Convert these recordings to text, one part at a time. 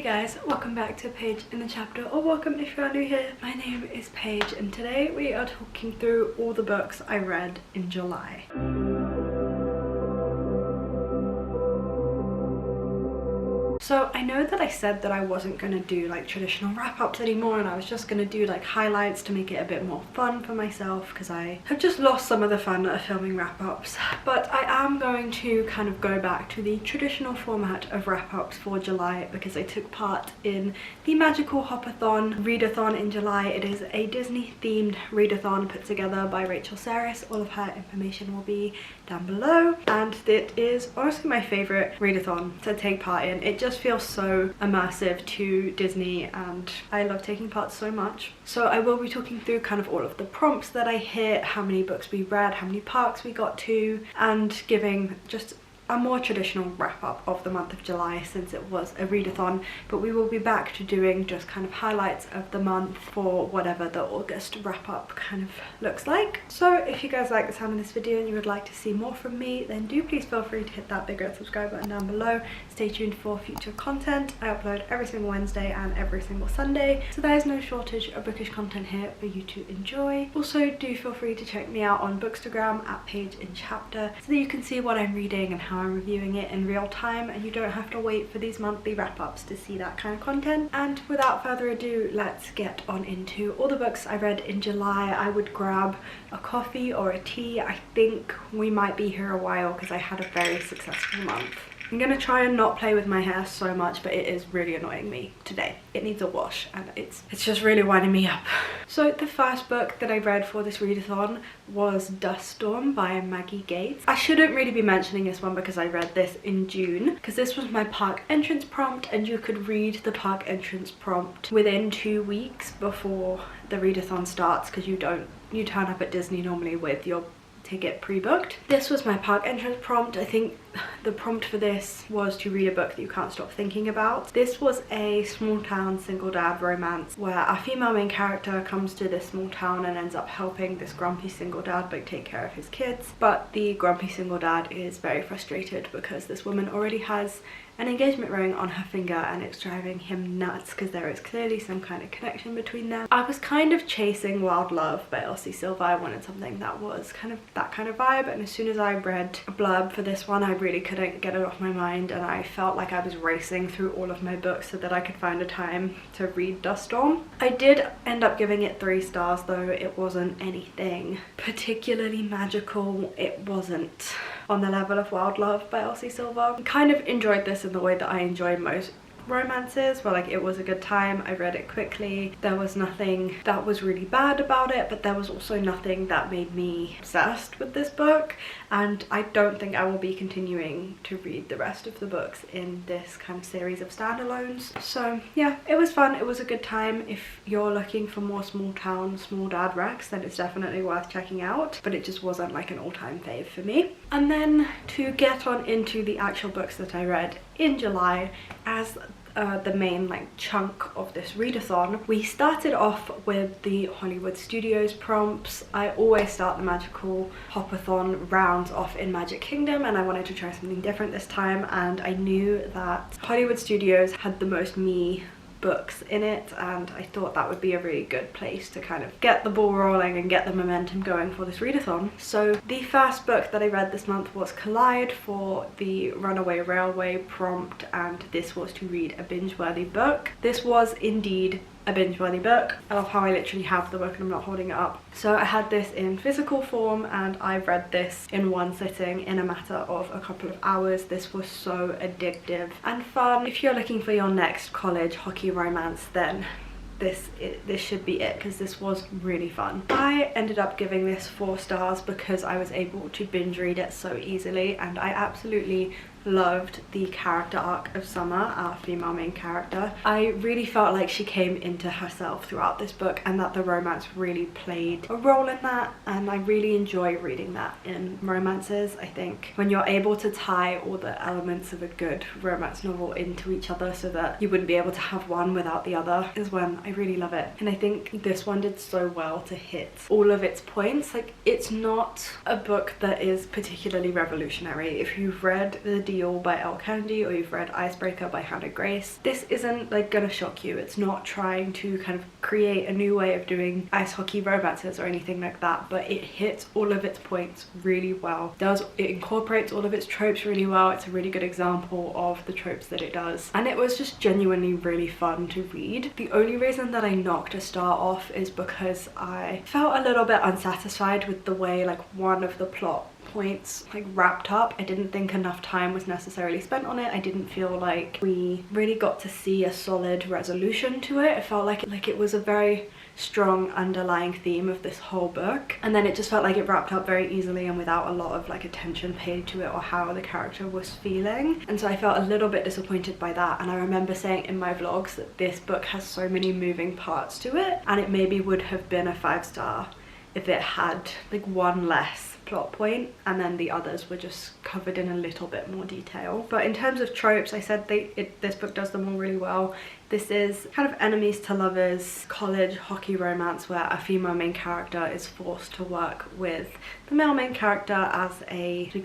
guys, welcome back to Paige in the Chapter, or welcome if you are new here. My name is Paige and today we are talking through all the books I read in July. So I know that I said that I wasn't going to do like traditional wrap-ups anymore and I was just going to do like highlights to make it a bit more fun for myself because I have just lost some of the fun of filming wrap-ups. But I am going to kind of go back to the traditional format of wrap-ups for July because I took part in the Magical Hopathon Readathon in July. It is a Disney themed readathon put together by Rachel Saris. All of her information will be down below, and it is honestly my favorite readathon to take part in. It just feels so immersive to Disney and I love taking part so much. So I will be talking through kind of all of the prompts that I hit, how many books we read, how many parks we got to, and giving just a more traditional wrap-up of the month of July since it was a readathon. But we will be back to doing just kind of highlights of the month for whatever the August wrap-up kind of looks like. So if you guys like the sound of this video and you would like to see more from me, then do please feel free to hit that big red subscribe button down below. Stay tuned for future content. I upload every single Wednesday and every single Sunday, so there is no shortage of bookish content here for you to enjoy. Also do feel free to check me out on Bookstagram at apaigeinchapter so that you can see what I'm reading and how I'm reviewing it in real time, and you don't have to wait for these monthly wrap-ups to see that kind of content. And without further ado, let's get on into all the books I read in July. I would grab a coffee or a tea. I think we might be here a while because I had a very successful month. I'm gonna try and not play with my hair so much, but it is really annoying me today. It needs a wash and it's just really winding me up. So the first book that I read for this readathon was Dust Storm by Maggie Gates. I shouldn't really be mentioning this one because I read this in June, because this was my park entrance prompt and you could read the park entrance prompt within 2 weeks before the readathon starts, because you turn up at Disney normally with your ticket pre-booked. This was my park entrance prompt. I think the prompt for this was to read a book that you can't stop thinking about. This was a small town single dad romance where our female main character comes to this small town and ends up helping this grumpy single dad but take care of his kids. But the grumpy single dad is very frustrated because this woman already has an engagement ring on her finger and it's driving him nuts because there is clearly some kind of connection between them. I was kind of chasing Wild Love by Elsie Silver. I wanted something that was kind of that kind of vibe, and as soon as I read a blurb for this one I really couldn't get it off my mind, and I felt like I was racing through all of my books so that I could find a time to read Dust Storm. I did end up giving it 3 stars though. It wasn't anything particularly magical. It wasn't on the level of Wild Love by Elsie Silver. I kind of enjoyed this in the way that I enjoy most romances, where like it was a good time. I read it quickly. There was nothing that was really bad about it, but there was also nothing that made me obsessed with this book, and I don't think I will be continuing to read the rest of the books in this kind of series of standalones. So yeah, it was fun. It was a good time. If you're looking for more small town, small dad recs, then it's definitely worth checking out, but it just wasn't like an all-time fave for me. And then to get on into the actual books that I read in July as the main like chunk of this readathon, we started off with the Hollywood Studios prompts. I always start the Magical Hopathon rounds off in Magic Kingdom, and I wanted to try something different this time, and I knew that Hollywood Studios had the most me books in it, and I thought that would be a really good place to kind of get the ball rolling and get the momentum going for this readathon. So the first book that I read this month was Collide for the Runaway Railway prompt, and this was to read a binge-worthy book. This was indeed a binge-worthy book. I love how I literally have the book and I'm not holding it up. So I had this in physical form and I read this in one sitting in a matter of a couple of hours. This was so addictive and fun. If you're looking for your next college hockey romance, then this should be it, because this was really fun. I ended up giving this 4 stars because I was able to binge read it so easily, and I absolutely loved the character arc of Summer, our female main character. I really felt like she came into herself throughout this book and that the romance really played a role in that, and I really enjoy reading that in romances. I think when you're able to tie all the elements of a good romance novel into each other so that you wouldn't be able to have one without the other is when I really love it, and I think this one did so well to hit all of its points. Like, it's not a book that is particularly revolutionary. If you've read the Deal by Elle Kennedy or you've read Icebreaker by Hannah Grace, this isn't like gonna shock you. It's not trying to kind of create a new way of doing ice hockey romances or anything like that, but it hits all of its points really well. It incorporates all of its tropes really well. It's a really good example of the tropes that it does, and it was just genuinely really fun to read. The only reason that I knocked a star off is because I felt a little bit unsatisfied with the way like one of the plot points like wrapped up. I didn't think enough time was necessarily spent on it. I didn't feel like we really got to see a solid resolution to it. It felt like it was a very strong underlying theme of this whole book, and then it just felt like it wrapped up very easily and without a lot of like attention paid to it or how the character was feeling, and so I felt a little bit disappointed by that. And I remember saying in my vlogs that this book has so many moving parts to it, and it maybe would have been a 5-star if it had like one less plot point and then the others were just covered in a little bit more detail. But in terms of tropes, I said this book does them all really well. This is kind of enemies to lovers college hockey romance where a female main character is forced to work with the male main character as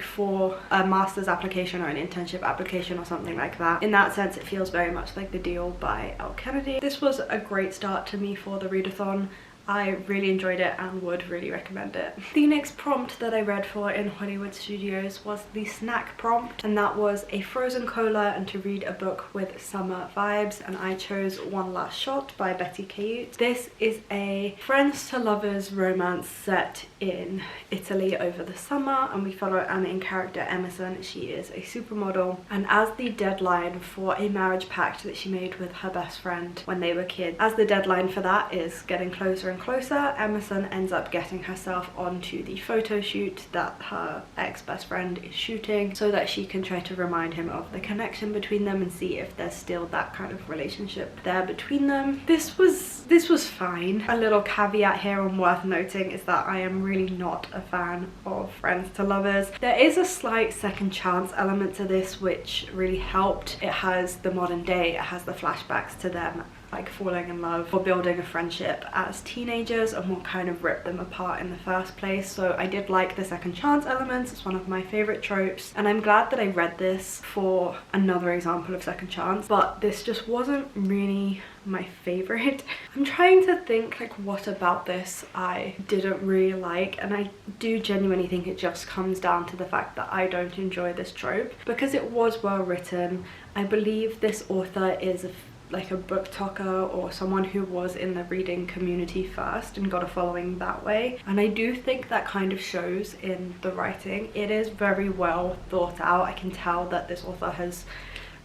for a master's application or an internship application or something like that. In that sense, it feels very much like The Deal by Elle Kennedy. This was a great start to me for the readathon. I really enjoyed it and would really recommend it. The next prompt that I read for in Hollywood Studios was the snack prompt, and that was a frozen cola and to read a book with summer vibes, and I chose One Last Shot by Betty Cayute. This is a friends to lovers romance set in Italy over the summer, and we follow our main character Emerson. She is a supermodel, and as the deadline for a marriage pact that she made with her best friend when they were kids, as the deadline for that is getting closer and closer, Emerson ends up getting herself onto the photo shoot that her ex-best friend is shooting so that she can try to remind him of the connection between them and see if there's still that kind of relationship there between them. This was fine. A little caveat here and worth noting is that I am really not a fan of friends to lovers. There is a slight second chance element to this which really helped. It has the modern day, it has the flashbacks to them like falling in love or building a friendship as teenagers and what kind of ripped them apart in the first place. So I did like the second chance elements. It's one of my favorite tropes, and I'm glad that I read this for another example of second chance, but this just wasn't really my favorite. I'm trying to think like what about this I didn't really like, and I do genuinely think it just comes down to the fact that I don't enjoy this trope because it was well written. I believe this author is like a book talker or someone who was in the reading community first and got a following that way, and I do think that kind of shows in the writing. It is very well thought out. I can tell that this author has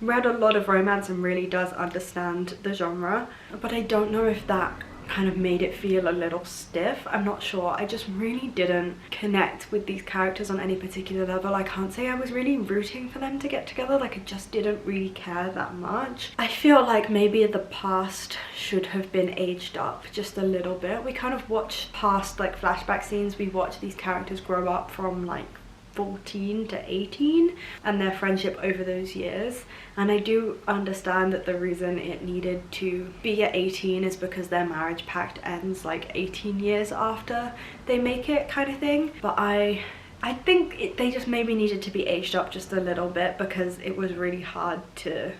read a lot of romance and really does understand the genre, but I don't know if that kind of made it feel a little stiff. I'm not sure. I just really didn't connect with these characters on any particular level. I can't say I was really rooting for them to get together. Like I just didn't really care that much. I feel like maybe the past should have been aged up just a little bit. We kind of watch past like flashback scenes. We watch these characters grow up from like 14 to 18 and their friendship over those years, and I do understand that the reason it needed to be at 18 is because their marriage pact ends like 18 years after they make it kind of thing, but I think they just maybe needed to be aged up just a little bit because it was really hard to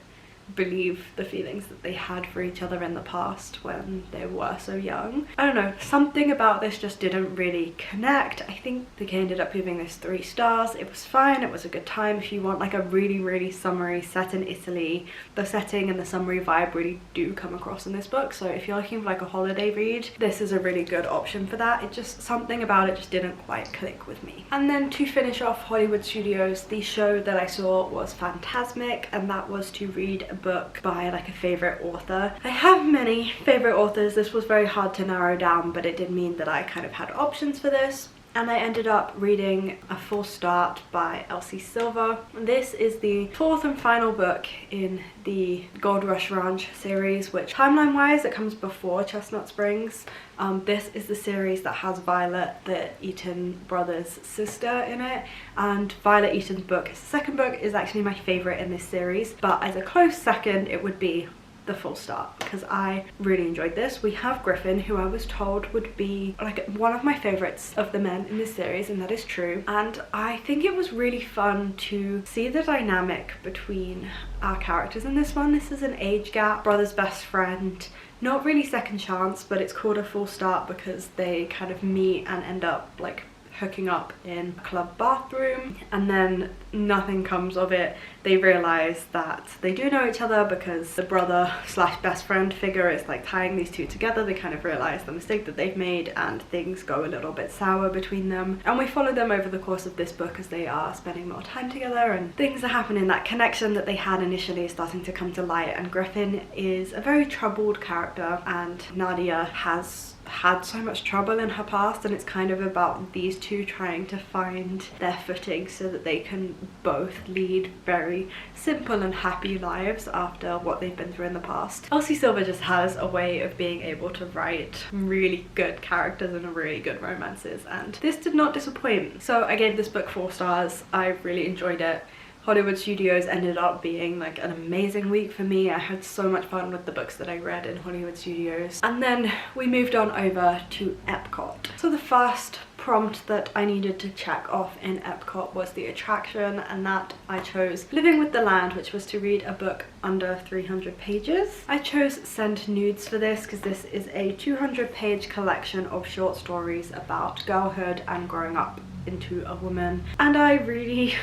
believe the feelings that they had for each other in the past when they were so young. I don't know, something about this just didn't really connect. I think they ended up giving this 3 stars. It was fine, it was a good time. If you want like a really summery set in Italy, the setting and the summery vibe really do come across in this book, so if you're looking for like a holiday read, this is a really good option for that. It just, something about it just didn't quite click with me. And then to finish off Hollywood Studios, the show that I saw was Fantasmic, and that was to read a book by like a favorite author. I have many favorite authors. This was very hard to narrow down, but it did mean that I kind of had options for this, and I ended up reading A Full Start by Elsie Silver. This is the 4th and final book in the Gold Rush Ranch series, which timeline wise it comes before Chestnut Springs. This is the series that has Violet, the Eaton brothers' sister, in it, and Violet Eaton's book, his second book, is actually my favorite in this series, but as a close second it would be the full start because I really enjoyed this. We have Griffin, who I was told would be like one of my favorites of the men in this series, and that is true. And I think it was really fun to see the dynamic between our characters in this one. This is an age gap, brother's best friend, not really second chance, but it's called a full start because they kind of meet and end up like hooking up in a club bathroom, and then nothing comes of it. They realize that they do know each other because the brother slash best friend figure is like tying these two together. They kind of realize the mistake that they've made and things go a little bit sour between them, and we follow them over the course of this book as they are spending more time together and things are happening. That connection that they had initially is starting to come to light, and Griffin is a very troubled character, and Nadia has had so much trouble in her past, and it's kind of about these two trying to find their footing so that they can both lead very simple and happy lives after what they've been through in the past. Elsie Silver just has a way of being able to write really good characters and really good romances, and this did not disappoint. So I gave this book 4 stars. I really enjoyed it. Hollywood Studios ended up being like an amazing week for me. I had so much fun with the books that I read in Hollywood Studios. And then we moved on over to Epcot. So the first prompt that I needed to check off in Epcot was the attraction, and that I chose Living with the Land, which was to read a book under 300 pages. I chose Send Nudes for this because this is a 200-page collection of short stories about girlhood and growing up into a woman, and I really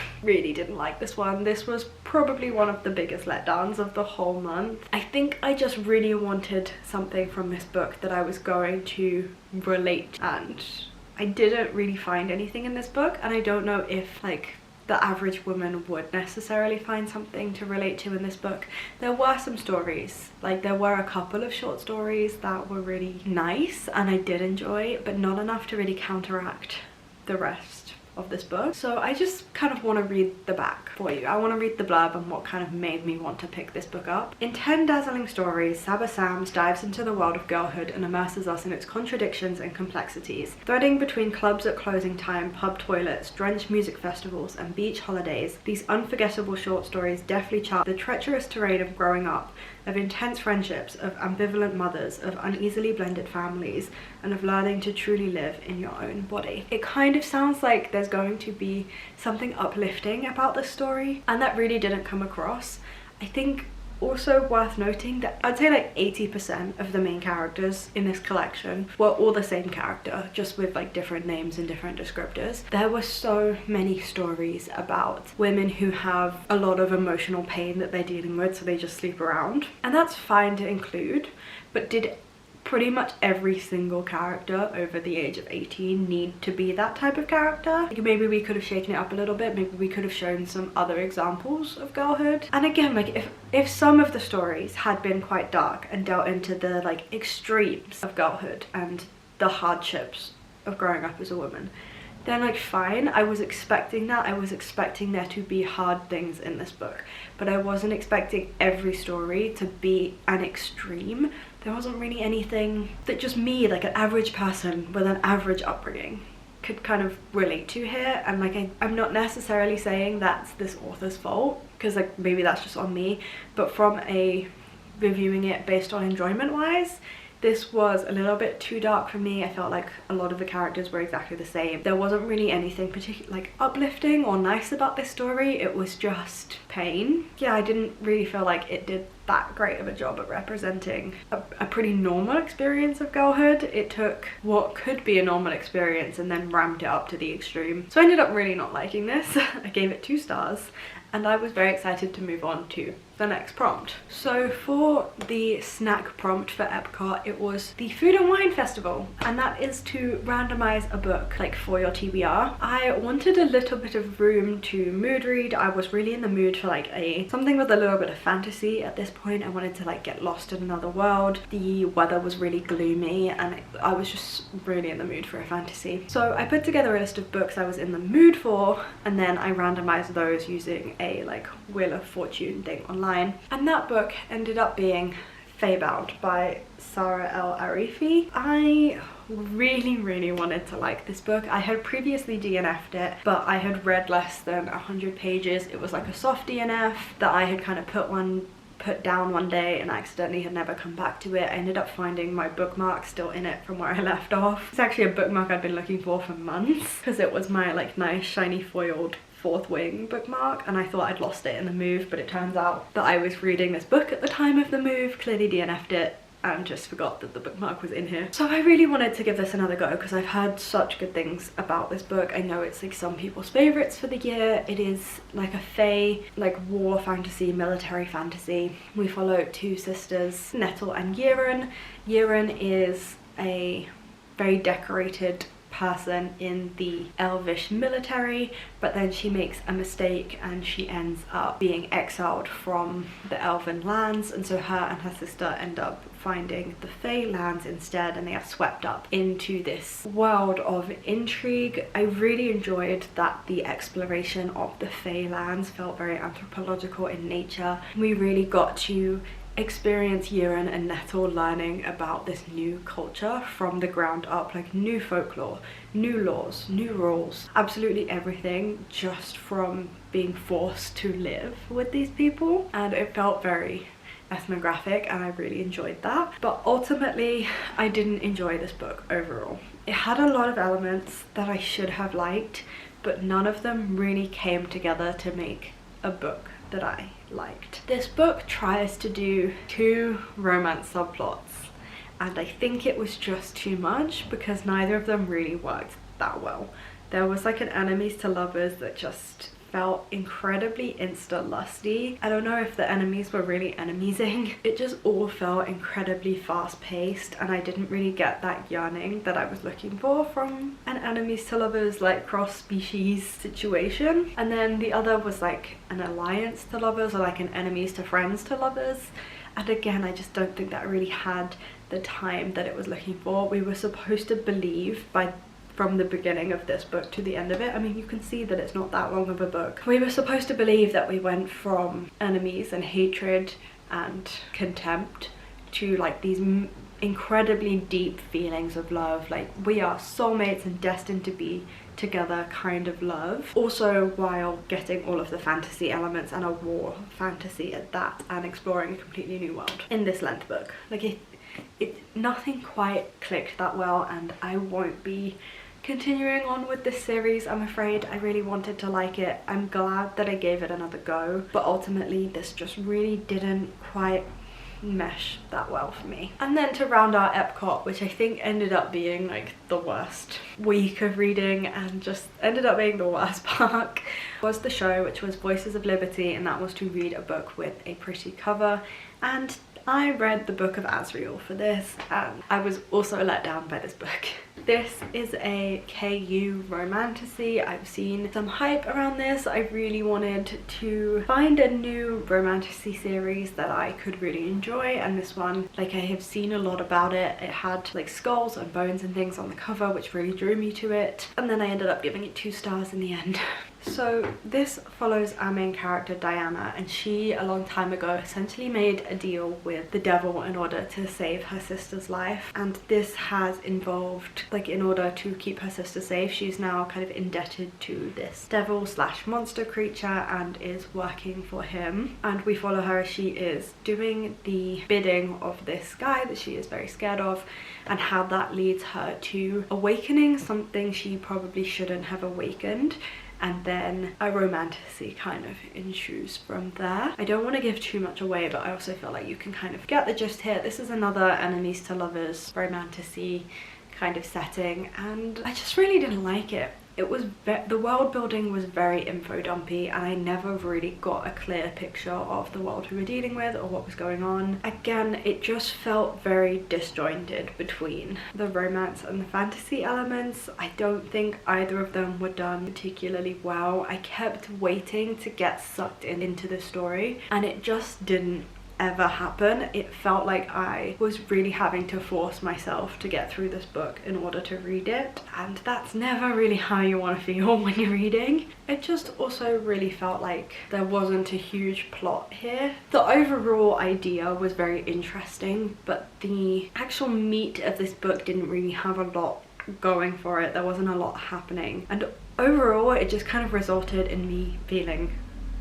didn't like this one. This was probably one of the biggest letdowns of the whole month. I think I just really wanted something from this book that I was going to relate to, and I didn't really find anything in this book, and I don't know if like the average woman would necessarily find something to relate to in this book. There were some stories, like there were a couple of short stories that were really nice and I did enjoy, but not enough to really counteract the rest of this book. So I just kind of want to read the back for you. I want to read the blurb and what kind of made me want to pick this book up. In 10 dazzling stories, Saba Sams dives into the world of girlhood and immerses us in its contradictions and complexities. Threading between clubs at closing time, pub toilets, drenched music festivals, and beach holidays, these unforgettable short stories deftly chart the treacherous terrain of growing up, of intense friendships, of ambivalent mothers, of uneasily blended families, and of learning to truly live in your own body. It kind of sounds like there's going to be something uplifting about this story, and that really didn't come across. I think also worth noting that I'd say like 80% of the main characters in this collection were all the same character, just with like different names and different descriptors. There were so many stories about women who have a lot of emotional pain that they're dealing with, so they just sleep around, and that's fine to include, but did pretty much every single character over the age of 18 need to be that type of character? Like maybe we could have shaken it up a little bit, maybe we could have shown some other examples of girlhood. And again, like if some of the stories had been quite dark and dealt into the like extremes of girlhood and the hardships of growing up as a woman, then like fine, I was expecting that. I was expecting there to be hard things in this book, but I wasn't expecting every story to be an extreme. There wasn't really anything that just me, like an average person with an average upbringing, could kind of relate to here. And like I'm not necessarily saying that's this author's fault, because like maybe that's just on me, but from a reviewing it based on enjoyment wise, this was a little bit too dark for me. I felt like a lot of the characters were exactly the same. There wasn't really anything particularly like uplifting or nice about this story. It was just pain. Yeah, I didn't really feel like it did that great of a job at representing a pretty normal experience of girlhood. It took what could be a normal experience and then ramped it up to the extreme. So I ended up really not liking this. I gave it 2 stars, and I was very excited to move on to the next prompt. So for the snack prompt for Epcot, it was the Food and Wine Festival, and that is to randomize a book like for your TBR. I wanted a little bit of room to mood read. I was really in the mood for like something with a little bit of fantasy at this point. I wanted to like get lost in another world. The weather was really gloomy and I was just really in the mood for a fantasy. So I put together a list of books I was in the mood for, and then I randomized those using a like Wheel of Fortune thing online. And that book ended up being Feybound by Sarah L. Arifi. I really wanted to like this book. I had previously DNF'd it, but I had read less than 100 pages. It was like a soft DNF that I had kind of put one put down one day and accidentally had never come back to it. I ended up finding my bookmark still in it from where I left off. It's actually a bookmark I'd been looking for months because it was my like nice shiny foiled Fourth Wing bookmark, and I thought I'd lost it in the move, but it turns out that I was reading this book at the time of the move, clearly DNF'd it, and just forgot that the bookmark was in here. So I really wanted to give this another go because I've heard such good things about this book. I know it's like some people's favorites for the year. It is like a fae, like war fantasy, military fantasy. We follow two sisters, Nettle and Yiren. Yiren is a very decorated person in the elvish military, but then she makes a mistake and she ends up being exiled from the elven lands, and so her and her sister end up finding the Fae lands instead, and they are swept up into this world of intrigue. I really enjoyed that the exploration of the Fae lands felt very anthropological in nature. We really got to experience Yiren and Nettle learning about this new culture from the ground up, like new folklore, new laws, new rules, absolutely everything, just from being forced to live with these people. And it felt very ethnographic and I really enjoyed that. But ultimately I didn't enjoy this book overall. It had a lot of elements that I should have liked, but none of them really came together to make a book that I liked. This book tries to do 2 romance subplots, and I think it was just too much because neither of them really worked that well. There was like an enemies to lovers that just felt incredibly insta-lusty. I don't know if the enemies were really enemizing. It just all felt incredibly fast-paced, and I didn't really get that yearning that I was looking for from an enemies to lovers like cross-species situation. And then the other was like an alliance to lovers, or like an enemies to friends to lovers. And again, I just don't think that really had the time that it was looking for. We were supposed to believe from the beginning of this book to the end of it, I mean, you can see that it's not that long of a book. We were supposed to believe that we went from enemies and hatred and contempt to like these incredibly deep feelings of love, like we are soulmates and destined to be together kind of love, also while getting all of the fantasy elements and a war fantasy at that, and exploring a completely new world in this length book. Like nothing quite clicked that well, and I won't be continuing on with this series, I'm afraid. I really wanted to like it. I'm glad that I gave it another go, but ultimately this just really didn't quite mesh that well for me. And then to round out Epcot, which I think ended up being like the worst week of reading and just ended up being the worst park, was the show, which was Voices of Liberty, and that was to read a book with a pretty cover. And I read the Book of Asriel for this, and I was also let down by this book. This is a KU romantasy. I've seen some hype around this. I really wanted to find a new romantasy series that I could really enjoy, and this one, like, I have seen a lot about it. It had like skulls and bones and things on the cover, which really drew me to it, and then I ended up giving it 2 stars in the end. So this follows our main character Diana, and she a long time ago essentially made a deal with the devil in order to save her sister's life, and this has involved, like, in order to keep her sister safe, she's now kind of indebted to this devil slash monster creature and is working for him. And we follow her as she is doing the bidding of this guy that she is very scared of, and how that leads her to awakening something she probably shouldn't have awakened. And then a romantasy kind of ensues from there. I don't want to give too much away, but I also feel like you can kind of get the gist here. This is another enemies to lovers romantasy kind of setting, and I just really didn't like it. It was the world building was very info dumpy, and I never really got a clear picture of the world we were dealing with or what was going on. Again, it just felt very disjointed between the romance and the fantasy elements. I don't think either of them were done particularly well. I kept waiting to get sucked into the story, and it just didn't ever happen. It felt like I was really having to force myself to get through this book in order to read it, and that's never really how you want to feel when you're reading. It just also really felt like there wasn't a huge plot here. The overall idea was very interesting, but the actual meat of this book didn't really have a lot going for it. There wasn't a lot happening, and overall it just kind of resulted in me feeling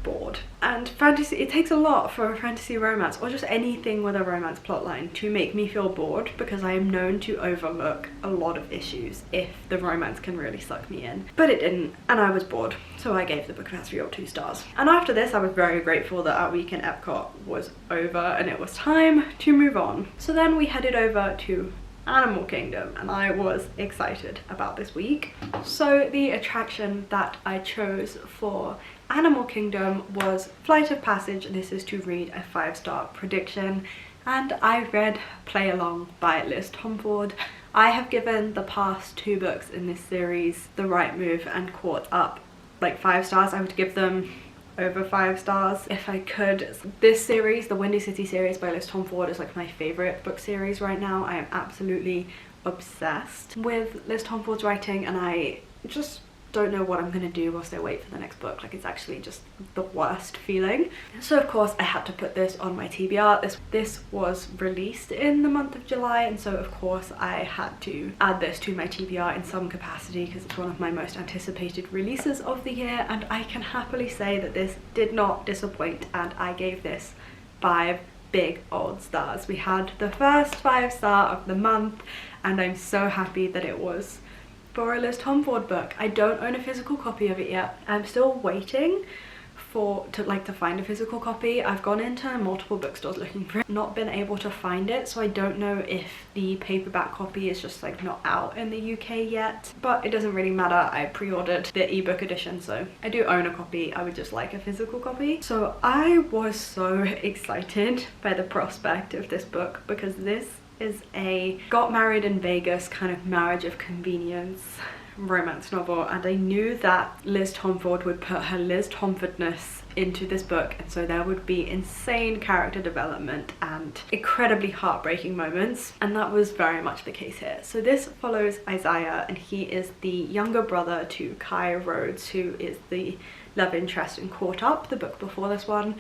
bored. And fantasy, it takes a lot for a fantasy romance or just anything with a romance plotline to make me feel bored, because I am known to overlook a lot of issues if the romance can really suck me in. But it didn't, and I was bored, so I gave the book about 3 or 2 stars. And after this, I was very grateful that our week in Epcot was over and it was time to move on. So then we headed over to Animal Kingdom, and I was excited about this week. So the attraction that I chose for Animal Kingdom was Flight of Passage. This is to read a 5-star prediction, and I read Play Along by Liz Tomford. I have given the past 2 books in this series, The Right Move and Caught Up, like 5 stars. I would give them over 5 stars if I could. This series, the Windy City series by Liz Tomford, is like my favorite book series right now. I am absolutely obsessed with Liz Tomford's writing, and I just don't know what I'm gonna do whilst I wait for the next book. Like, it's actually just the worst feeling. So of course I had to put this on my TBR. This was released in the month of July, and so of course I had to add this to my TBR in some capacity because it's one of my most anticipated releases of the year, and I can happily say that this did not disappoint, and I gave this 5 big old stars. We had the first 5-star of the month, and I'm so happy that it was for a Liz Tomford book. I don't own a physical copy of it yet. I'm still waiting to find a physical copy. I've gone into multiple bookstores looking for it, not been able to find it, so I don't know if the paperback copy is just like not out in the UK yet, but it doesn't really matter. I pre-ordered the ebook edition, so I do own a copy. I would just like a physical copy. So I was so excited by the prospect of this book, because this is a got married in Vegas kind of marriage of convenience romance novel, and I knew that Liz Tomford would put her Liz Tomfordness into this book, and so there would be insane character development and incredibly heartbreaking moments, and that was very much the case here. So this follows Isaiah, and he is the younger brother to Kai Rhodes, who is the love interest in Caught Up, the book before this one.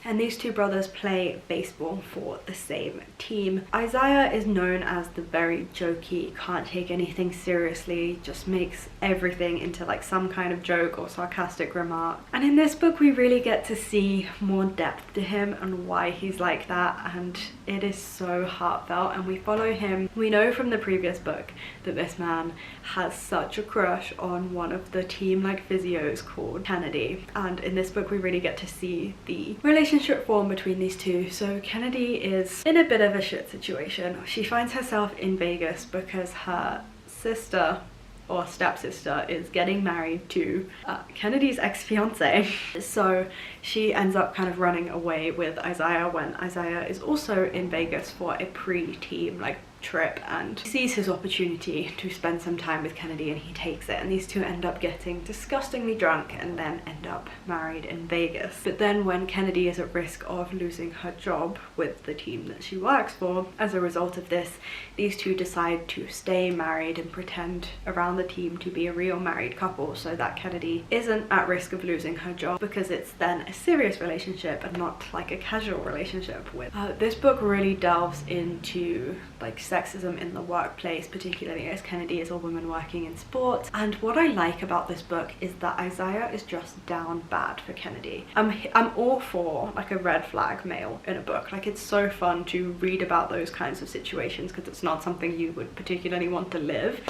And these 2 brothers play baseball for the same team. Isaiah is known as the very jokey, can't take anything seriously, just makes everything into like some kind of joke or sarcastic remark. And in this book we really get to see more depth to him and why he's like that, and it is so heartfelt, and we follow him. We know from the previous book that this man has such a crush on one of the team like physios called Kennedy, and in this book we really get to see the relationship form between these 2. So Kennedy is in a bit of a shit situation. She finds herself in Vegas because her sister or stepsister is getting married to Kennedy's ex-fiance. So she ends up kind of running away with Isaiah when Isaiah is also in Vegas for a pre-team like trip, and he sees his opportunity to spend some time with Kennedy and he takes it, and these 2 end up getting disgustingly drunk and then end up married in Vegas. But then when Kennedy is at risk of losing her job with the team that she works for as a result of this, these 2 decide to stay married and pretend around the team to be a real married couple so that Kennedy isn't at risk of losing her job, because it's then a serious relationship and not like a casual relationship with. This book really delves into like sexism in the workplace, particularly as Kennedy is a woman working in sports. And what I like about this book is that Isaiah is just down bad for Kennedy. I'm all for like a red flag male in a book. Like, it's so fun to read about those kinds of situations because it's not something you would particularly want to live,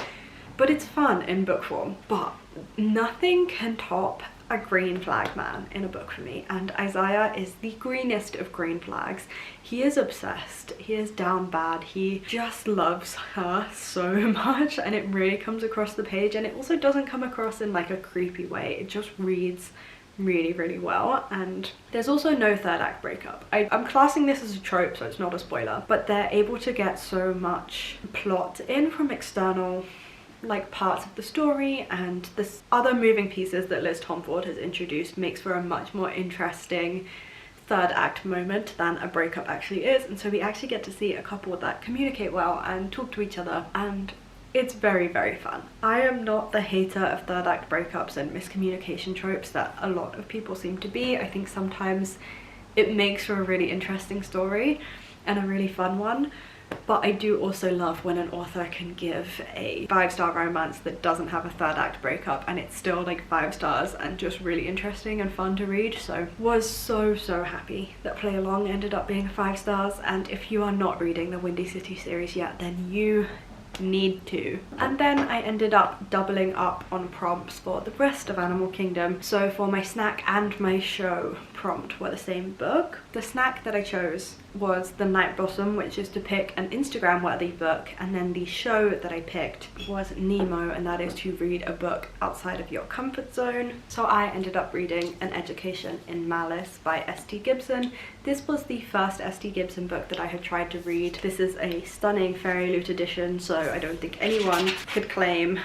but it's fun in book form. But nothing can top a green flag man in a book for me, and Isaiah is the greenest of green flags. He is obsessed, he is down bad, he just loves her so much, and it really comes across the page, and it also doesn't come across in like a creepy way. It just reads really well. And there's also no 3rd act breakup. I'm classing this as a trope, so it's not a spoiler, but they're able to get so much plot in from external like parts of the story, and the other moving pieces that Liz Tomford has introduced makes for a much more interesting 3rd act moment than a breakup actually is. And so we actually get to see a couple that communicate well and talk to each other, and it's very fun. I am not the hater of 3rd act breakups and miscommunication tropes that a lot of people seem to be. I think sometimes it makes for a really interesting story and a really fun one, But I do also love when an author can give a 5-star romance that doesn't have a third act breakup and it's still like 5 stars and just really interesting and fun to read. So was so happy that Play Along ended up being 5 stars, and if you are not reading the Windy City series yet, then you need to. And then I ended up doubling up on prompts for the rest of Animal Kingdom. So for my snack and my show prompt were the same book. The snack that I chose was The Night Blossom, which is to pick an Instagram worthy book, and then the show that I picked was Nemo, and that is to read a book outside of your comfort zone. So I ended up reading An Education in Malice by S.T. Gibson. This was the first S.T. Gibson book that I had tried to read. This is a stunning fairy loot edition, so I don't think anyone could claim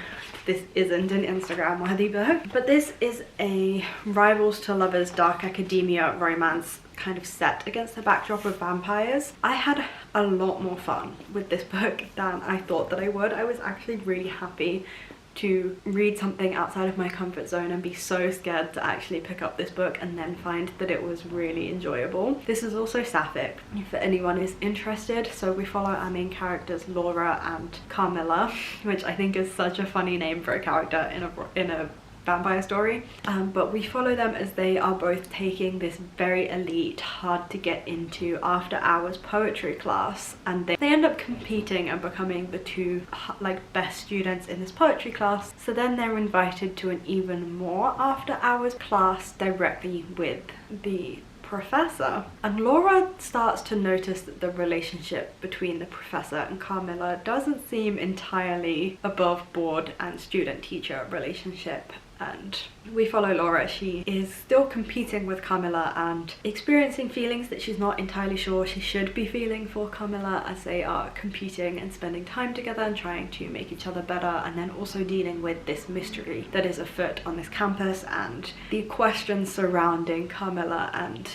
this isn't an Instagram worthy book. But this is a rivals to lovers dark academia romance kind of set against the backdrop of vampires. I had a lot more fun with this book than I thought that I would. I was actually really happy to read something outside of my comfort zone and be so scared to actually pick up this book and then find that it was really enjoyable. This is also sapphic if anyone is interested. So we follow our main characters Laura and Carmilla, which I think is such a funny name for a character in a vampire story, but we follow them as they are both taking this very elite, hard to get into after hours poetry class, and they end up competing and becoming the two like best students in this poetry class. So then they're invited to an even more after hours class directly with the professor, and Laura starts to notice that the relationship between the professor and Carmilla doesn't seem entirely above board and student-teacher relationship. And we follow Laura. She is still competing with Carmilla and experiencing feelings that she's not entirely sure she should be feeling for Carmilla, as they are competing and spending time together and trying to make each other better, and then also dealing with this mystery that is afoot on this campus and the questions surrounding Carmilla and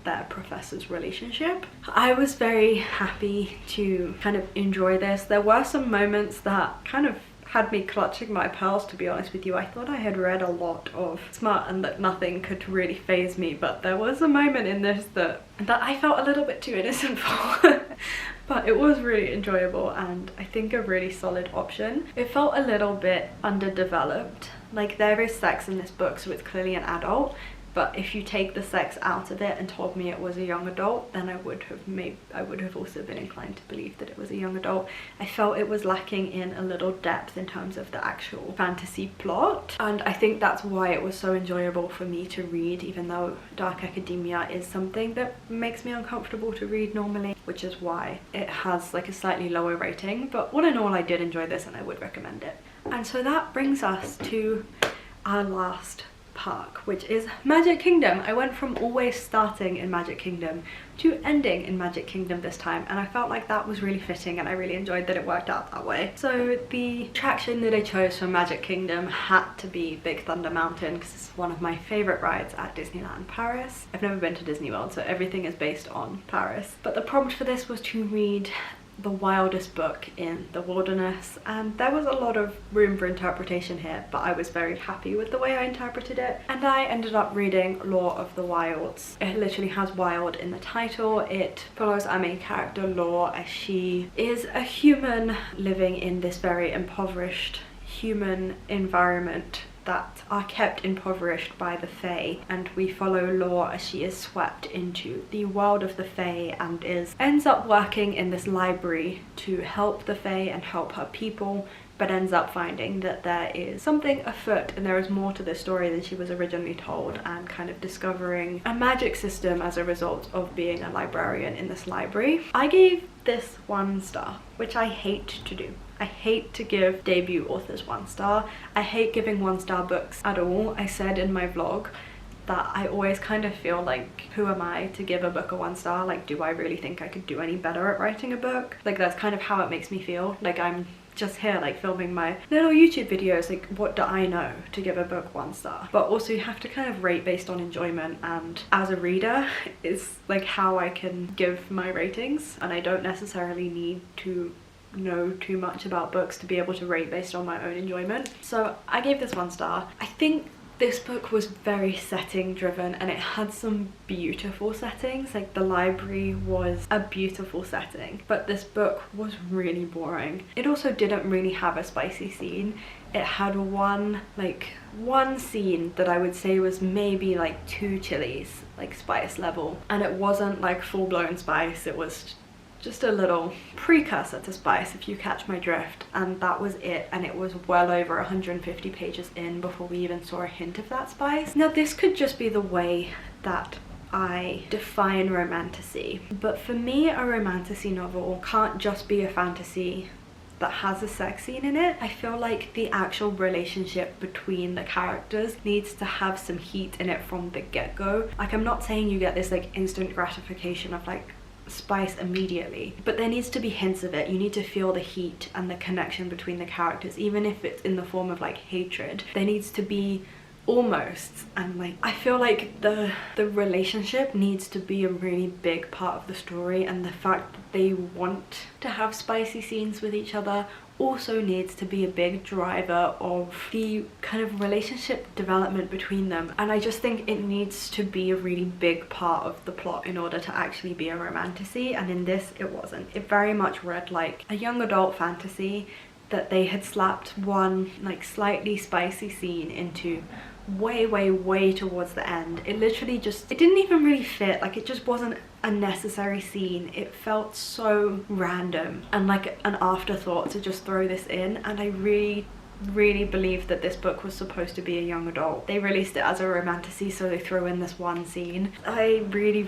their professor's relationship. I was very happy to kind of enjoy this. There were some moments that kind of had me clutching my pearls, to be honest with you. I thought I had read a lot of smart and that nothing could really faze me, but there was a moment in this that I felt a little bit too innocent for. But it was really enjoyable and I think a really solid option. It felt a little bit underdeveloped. Like, there is sex in this book, so it's clearly an adult, but if you take the sex out of it and told me it was a young adult, then I would have also been inclined to believe that it was a young adult. I felt it was lacking in a little depth in terms of the actual fantasy plot, and I think that's why it was so enjoyable for me to read, even though dark academia is something that makes me uncomfortable to read normally, which is why it has like a slightly lower rating. But all in all, I did enjoy this and I would recommend it. And so that brings us to our last park, which is Magic Kingdom. I went from always starting in Magic Kingdom to ending in Magic Kingdom this time, and I felt like that was really fitting and I really enjoyed that it worked out that way. So the attraction that I chose for Magic Kingdom had to be Big Thunder Mountain, because it's one of my favorite rides at Disneyland Paris. I've never been to Disney World, so everything is based on Paris. But the prompt for this was to read the wildest book in the wilderness, and there was a lot of room for interpretation here, but I was very happy with the way I interpreted it, and I ended up reading Law of the Wilds. It literally has wild in the title. It follows our main character Law as she is a human living in this very impoverished human environment that are kept impoverished by the Fae, and we follow Law as she is swept into the world of the Fae and ends up working in this library to help the Fae and help her people, but ends up finding that there is something afoot and there is more to this story than she was originally told, and kind of discovering a magic system as a result of being a librarian in this library. I gave this 1 star, which I hate to do. I hate to give debut authors 1 star. I hate giving 1-star books at all. I said in my vlog that I always kind of feel like, who am I to give a book a 1 star? Like, do I really think I could do any better at writing a book? Like, that's kind of how it makes me feel. Like, I'm just here like filming my little YouTube videos, like what do I know to give a book 1 star? But also you have to kind of rate based on enjoyment, and as a reader is like how I can give my ratings, and I don't necessarily need to know too much about books to be able to rate based on my own enjoyment. So I gave this 1 star. I think This book was very setting driven and it had some beautiful settings. Like the library was a beautiful setting, but this book was really boring. It also didn't really have a spicy scene. It had one scene that I would say was maybe like 2 chilies, like spice level, and it wasn't like full-blown spice. It was just a little precursor to spice, if you catch my drift, and that was it. And it was well over 150 pages in before we even saw a hint of that spice. Now this could just be the way that I define romantasy, but for me a romantasy novel can't just be a fantasy that has a sex scene in it. I feel like the actual relationship between the characters needs to have some heat in it from the get-go. Like, I'm not saying you get this like instant gratification of like spice immediately, but there needs to be hints of it. You need to feel the heat and the connection between the characters, even if it's in the form of like hatred. There needs to be almost, and like I feel like the relationship needs to be a really big part of the story, and the fact that they want to have spicy scenes with each other also needs to be a big driver of the kind of relationship development between them. And I just think it needs to be a really big part of the plot in order to actually be a romantasy, and in this it wasn't. It very much read like a young adult fantasy that they had slapped one like slightly spicy scene into way towards the end. It literally just, it didn't even really fit. Like, it just wasn't a necessary scene. It felt so random and like an afterthought to just throw this in, and I really believe that this book was supposed to be a young adult. They released it as a romantasy, so they threw in this one scene. I really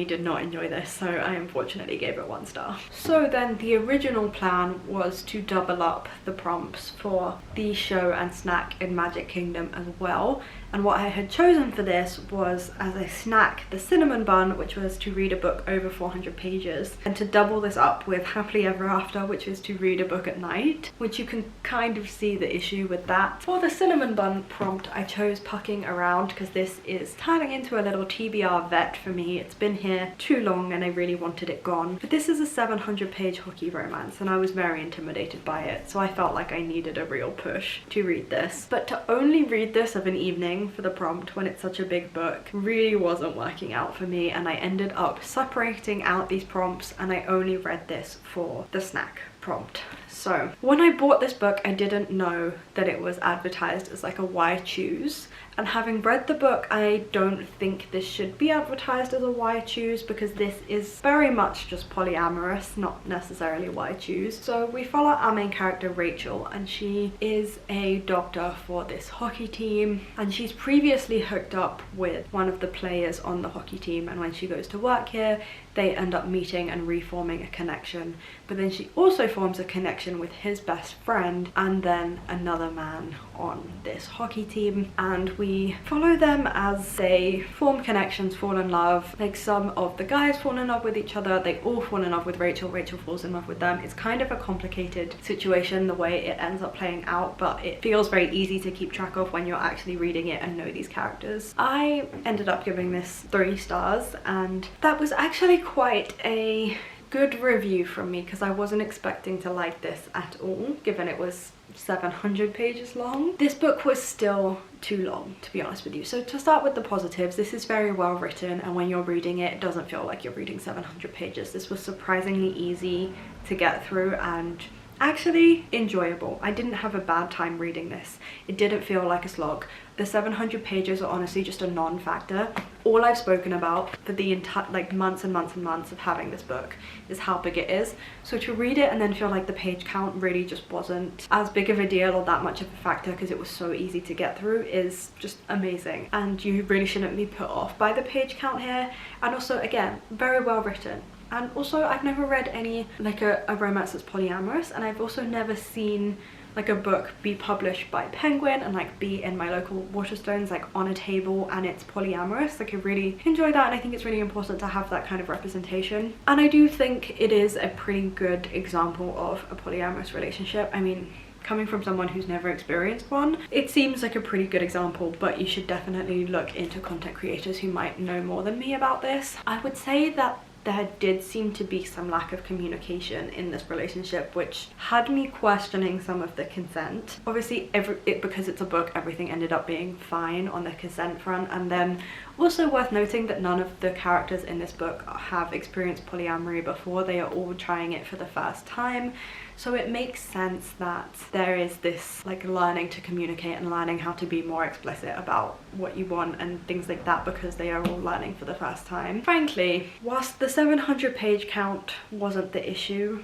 did not enjoy this, so I unfortunately gave it 1 star. So then the original plan was to double up the prompts for the show and snack in Magic Kingdom as well. And what I had chosen for this was as a snack the cinnamon bun, which was to read a book over 400 pages, and to double this up with happily ever after, which is to read a book at night, which you can kind of see the issue with that. For the cinnamon bun prompt, I chose Pucking Around because this is turning into a little TBR vet for me. It's been here too long and I really wanted it gone. But this is a 700-page hockey romance and I was very intimidated by it, so I felt like I needed a real push to read this. But to only read this of an evening for the prompt when it's such a big book really wasn't working out for me, and I ended up separating out these prompts and I only read this for the snack prompt. So when I bought this book, I didn't know that it was advertised as like a why choose, and having read the book, I don't think this should be advertised as a why choose, because this is very much just polyamorous, not necessarily why choose. So we follow our main character Rachel, and she is a doctor for this hockey team, and she's previously hooked up with one of the players on the hockey team, and when she goes to work here they end up meeting and reforming a connection. But then she also forms a connection with his best friend and then another man on this hockey team, and we follow them as they form connections, fall in love. Like, some of the guys fall in love with each other, they all fall in love with Rachel, Rachel falls in love with them. It's kind of a complicated situation the way it ends up playing out, but it feels very easy to keep track of when you're actually reading it and know these characters. I ended up giving this 3 stars, and that was actually quite a good review from me because I wasn't expecting to like this at all, given it was 700 pages long. This book was still too long, to be honest with you. So to start with the positives, this is very well written, and when you're reading it, it doesn't feel like you're reading 700 pages. This was surprisingly easy to get through and actually enjoyable. I didn't have a bad time reading this. It didn't feel like a slog. The 700 pages are honestly just a non-factor. All I've spoken about for the entire months and months of having this book is how big it is. So to read it and then feel like the page count really just wasn't as big of a deal or that much of a factor because it was so easy to get through is just amazing. And you really shouldn't be put off by the page count here. And also, again, very well written. And also, I've never read any like a romance that's polyamorous, and I've also never seen like a book be published by Penguin and like be in my local Waterstones like on a table and it's polyamorous. Like, I really enjoy that, and I think it's really important to have that kind of representation. And I do think it is a pretty good example of a polyamorous relationship. I mean, coming from someone who's never experienced one, it seems like a pretty good example, but you should definitely look into content creators who might know more than me about this. I would say that there did seem to be some lack of communication in this relationship, which had me questioning some of the consent. Obviously, because it's a book, everything ended up being fine on the consent front. And then also worth noting that none of the characters in this book have experienced polyamory before. They are all trying it for the first time. So it makes sense that there is this like learning to communicate and learning how to be more explicit about what you want and things like that, because they are all learning for the first time. Frankly, whilst the 700 page count wasn't the issue,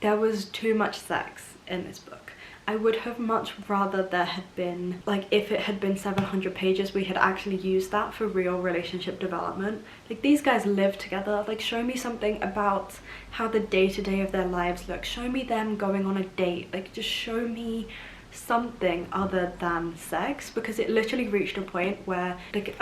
there was too much sex in this book. I would have much rather there had been, like, if it had been 700 pages, we had actually used that for real relationship development. Like, these guys live together. Like, show me something about how the day-to-day of their lives look. Show me them going on a date. Like, just show me something other than sex, because it literally reached a point where like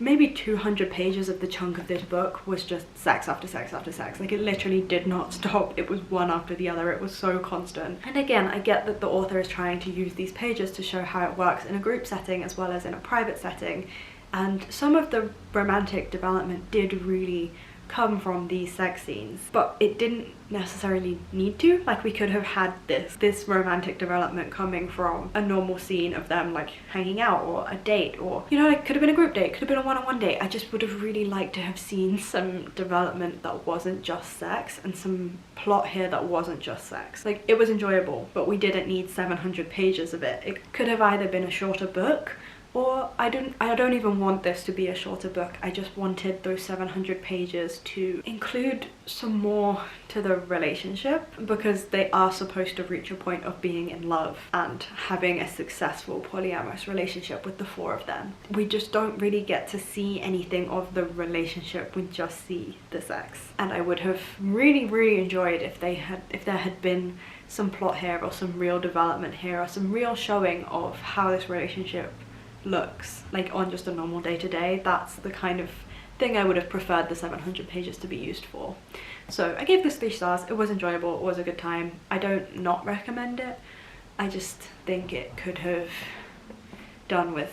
maybe 200 pages of the chunk of this book was just sex after sex after sex. Like, it literally did not stop. It was one after the other. It was so constant. And again, I get that the author is trying to use these pages to show how it works in a group setting as well as in a private setting, and some of the romantic development did really come from these sex scenes, but it didn't necessarily need to. Like, we could have had this romantic development coming from a normal scene of them like hanging out, or a date, or, you know, it could have been a group date, could have been a one-on-one date. I just would have really liked to have seen some development that wasn't just sex, and some plot here that wasn't just sex. Like, it was enjoyable, but we didn't need 700 pages of it. It could have either been a shorter book, or I don't even want this to be a shorter book. I just wanted those 700 pages to include some more to the relationship, because they are supposed to reach a point of being in love and having a successful polyamorous relationship with the four of them. We just don't really get to see anything of the relationship. We just see the sex. And I would have really enjoyed if there had been some plot here, or some real development here, or some real showing of how this relationship looks like on just a normal day-to-day. That's the kind of thing I would have preferred the 700 pages to be used for. So I gave this 3 stars. It was enjoyable. It was a good time. I don't not recommend it. I just think it could have done with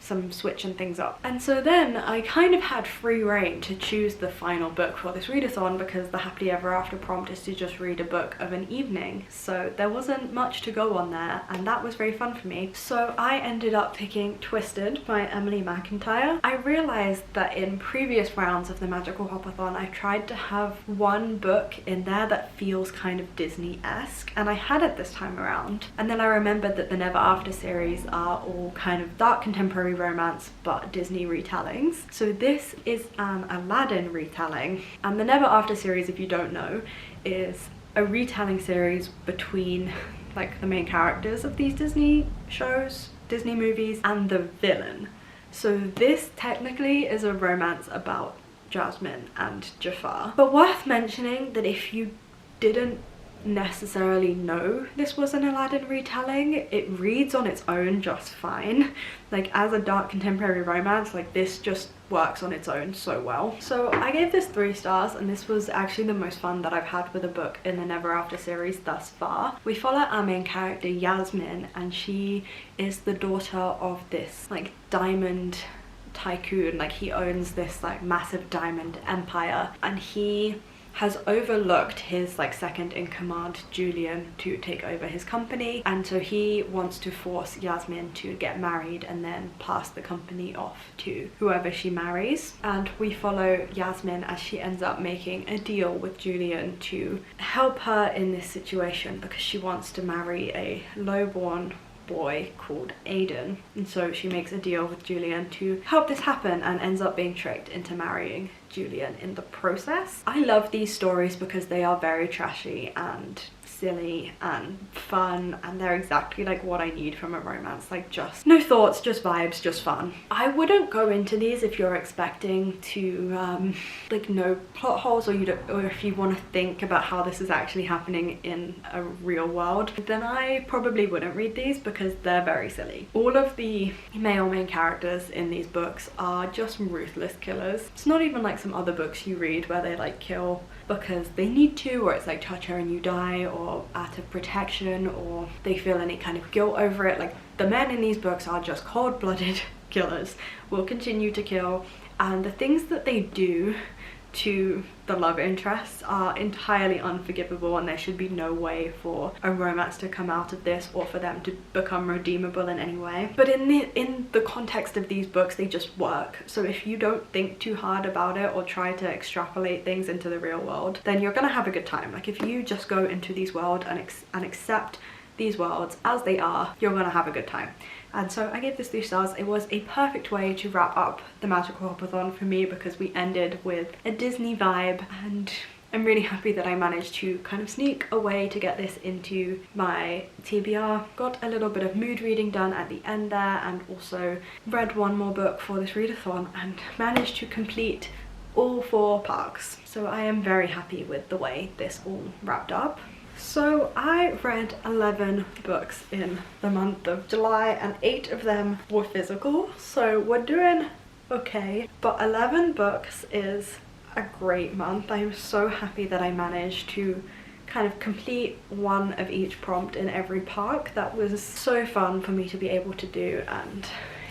some switching things up. And so then I kind of had free reign to choose the final book for this readathon, because the happily ever after prompt is to just read a book of an evening, so there wasn't much to go on there, and that was very fun for me. So I ended up picking Twisted by Emily McIntyre. I realized that in previous rounds of the Magical Hopathon I tried to have one book in there that feels kind of Disney-esque, and I had it this time around. And then I remembered that the Never After series are all kind of dark contemporary romance but Disney retellings. So this is an Aladdin retelling, and the Never After series, if you don't know, is a retelling series between like the main characters of these Disney shows, Disney movies, and the villain. So this technically is a romance about Jasmine and Jafar. But worth mentioning that if you didn't necessarily know this was an Aladdin retelling, it reads on its own just fine. Like, as a dark contemporary romance, like, this just works on its own so well. So I gave this 3 stars, and this was actually the most fun that I've had with a book in the Never After series thus far. We follow our main character Yasmin, and she is the daughter of this like diamond tycoon. Like, he owns this like massive diamond empire, and he has overlooked his like second in command, Julian, to take over his company, and so he wants to force Yasmin to get married and then pass the company off to whoever she marries. And we follow Yasmin as she ends up making a deal with Julian to help her in this situation, because she wants to marry a lowborn boy called Aiden, and so she makes a deal with Julian to help this happen, and ends up being tricked into marrying Julian in the process. I love these stories because they are very trashy and silly and fun, and they're exactly like what I need from a romance. Like, just no thoughts, just vibes, just fun. I wouldn't go into these if you're expecting to like know plot holes, or if you want to think about how this is actually happening in a real world, then I probably wouldn't read these, because they're very silly. All of the male main characters in these books are just ruthless killers. It's not even like some other books you read where they like kill because they need to, or it's like touch her and you die, or out of protection, or they feel any kind of guilt over it. Like, the men in these books are just cold-blooded killers, will continue to kill, and the things that they do to the love interests are entirely unforgivable, and there should be no way for a romance to come out of this or for them to become redeemable in any way. But in the context of these books, they just work. So if you don't think too hard about it or try to extrapolate things into the real world, then you're gonna have a good time. Like if you just go into these worlds and accept these worlds as they are, you're gonna have a good time. And so I gave this 3 stars. It was a perfect way to wrap up the Magical Hopathon for me because we ended with a Disney vibe, and I'm really happy that I managed to kind of sneak a way to get this into my TBR. Got a little bit of mood reading done at the end there, and also read one more book for this readathon and managed to complete all 4 parks. So I am very happy with the way this all wrapped up. So I read 11 books in the month of July, and 8 of them were physical, so we're doing okay. But 11 books is a great month. I am so happy that I managed to kind of complete one of each prompt in every park. That was so fun for me to be able to do, and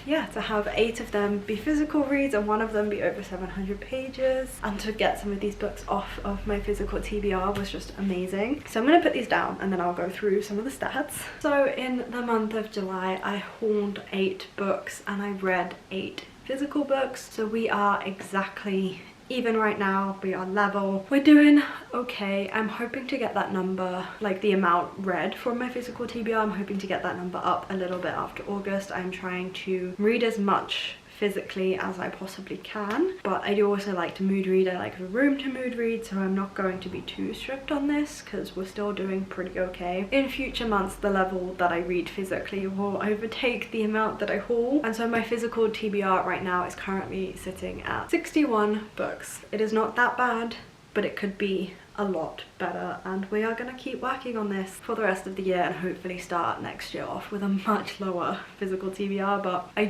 yeah, to have 8 of them be physical reads and 1 of them be over 700 pages, and to get some of these books off of my physical TBR was just amazing. So I'm gonna put these down and then I'll go through some of the stats. So in the month of July, I hauled 8 books and I read 8 physical books. So we are exactly even right now. We are level. We're doing okay. I'm hoping to get that number, like the amount read from my physical TBR, I'm hoping to get that number up a little bit after August. I'm trying to read as much physically as I possibly can, but I do also like to mood read. I like the room to mood read, so I'm not going to be too strict on this because we're still doing pretty okay. In future months, the level that I read physically will overtake the amount that I haul, and so my physical TBR right now is currently sitting at 61 books. It is not that bad, but it could be a lot better, and we are going to keep working on this for the rest of the year and hopefully start next year off with a much lower physical TBR. But I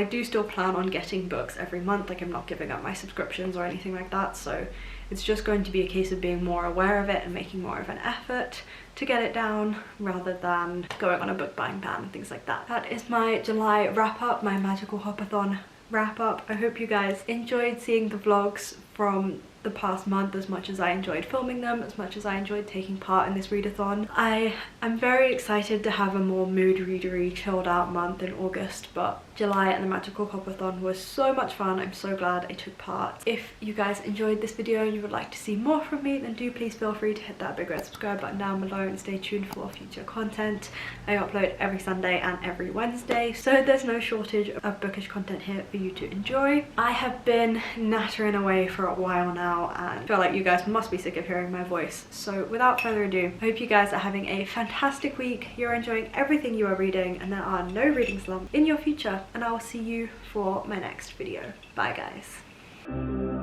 do still plan on getting books every month. Like, I'm not giving up my subscriptions or anything like that, so it's just going to be a case of being more aware of it and making more of an effort to get it down rather than going on a book buying ban and things like that. That is my July wrap up, my Magical Hopathon wrap up. I hope you guys enjoyed seeing the vlogs from the past month as much as I enjoyed filming them, as much as I enjoyed taking part in this readathon. I am very excited to have a more mood readery, chilled out month in August, but July and the Magical Hopathon was so much fun. I'm so glad I took part. If you guys enjoyed this video and you would like to see more from me, then do please feel free to hit that big red subscribe button down below and stay tuned for future content. I upload every Sunday and every Wednesday, so there's no shortage of bookish content here for you to enjoy. I have been nattering away for a while now, and I feel like you guys must be sick of hearing my voice. So without further ado, I hope you guys are having a fantastic week, you're enjoying everything you are reading, and there are no reading slumps in your future, and I will see you for my next video. Bye guys.